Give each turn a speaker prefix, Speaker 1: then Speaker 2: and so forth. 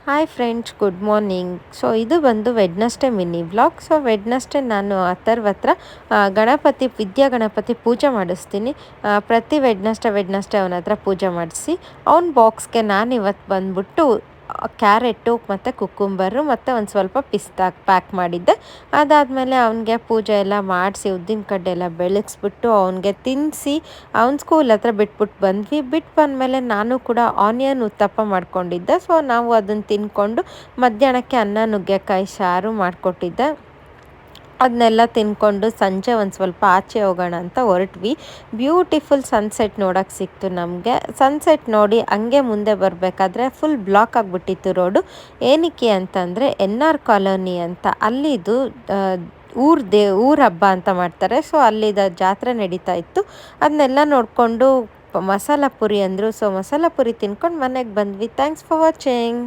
Speaker 1: Hi friends, good morning. So ಇದು ಬಂದು Wednesday mini vlog. So Wednesday ನಾನು ಅಥರ್ವ್ ಹತ್ರ ವಿದ್ಯಾ ಗಣಪತಿ ಪೂಜೆ ಮಾಡಿಸ್ತೀನಿ. ಪ್ರತಿ ವೆಡ್ನಸ್ಡೇ ಅವನ ಹತ್ರ ಪೂಜೆ ಮಾಡಿಸಿ ಅವ್ನ ಬಾಕ್ಸ್ಗೆ ನಾನು ಇವತ್ತು ಬಂದ್ಬಿಟ್ಟು ಕ್ಯಾರೆಟು ಮತ್ತು ಕುಕ್ಕುಂಬರು ಮತ್ತು ಒಂದು ಸ್ವಲ್ಪ ಪಿಸ್ತಾ ಪ್ಯಾಕ್ ಮಾಡಿದ್ದೆ. ಅದಾದಮೇಲೆ ಅವನಿಗೆ ಪೂಜೆ ಎಲ್ಲ ಮಾಡಿಸಿ ಉದ್ದಿನ ಕಡ್ಡಿ ಎಲ್ಲ ಬೆಳಗಿಸ್ಬಿಟ್ಟು ಅವನಿಗೆ ತಿನ್ನಿಸಿ ಅವ್ನ ಸ್ಕೂಲ್ ಹತ್ರ ಬಿಟ್ಬಿಟ್ಟು ಬಂದ್ವಿ. ಬಿಟ್ಟು ಬಂದಮೇಲೆ ನಾನು ಕೂಡ ಆನಿಯನ್ ಉತ್ತಪ್ಪ ಮಾಡ್ಕೊಂಡಿದ್ದೆ. ಸೊ ನಾವು ಅದನ್ನು ತಿಂದ್ಕೊಂಡು ಮಧ್ಯಾಹ್ನಕ್ಕೆ ಅನ್ನ ನುಗ್ಗೆಕಾಯಿ ಸಾರು ಮಾಡಿಕೊಟ್ಟಿದ್ದೆ. ಅದನ್ನೆಲ್ಲ ತಿಂದ್ಕೊಂಡು ಸಂಜೆ ಒಂದು ಸ್ವಲ್ಪ ಆಚೆ ಹೋಗೋಣ ಅಂತ ಹೊರಟ್ವಿ. ಬ್ಯೂಟಿಫುಲ್ ಸನ್ಸೆಟ್ ನೋಡೋಕ್ಕೆ ಸಿಕ್ತು ನಮಗೆ. ಸನ್ಸೆಟ್ ನೋಡಿ ಹಂಗೆ ಮುಂದೆ ಬರಬೇಕಾದ್ರೆ ಫುಲ್ ಬ್ಲಾಕ್ ಆಗಿಬಿಟ್ಟಿತ್ತು ರೋಡು. ಏನಕ್ಕೆ ಅಂತಂದರೆ NR ಕಾಲೋನಿ ಅಂತ ಅಲ್ಲಿದು ಊರ ಹಬ್ಬ ಅಂತ ಮಾಡ್ತಾರೆ. ಸೊ ಅಲ್ಲಿದ ಜಾತ್ರೆ ನಡೀತಾ ಇತ್ತು. ಅದನ್ನೆಲ್ಲ ನೋಡಿಕೊಂಡು ಮಸಾಲ ಪುರಿ ಅಂದರು. ಸೊ ಮಸಾಲ ಪುರಿ ತಿನ್ಕೊಂಡು ಮನೆಗೆ ಬಂದ್ವಿ. Thanks for watching.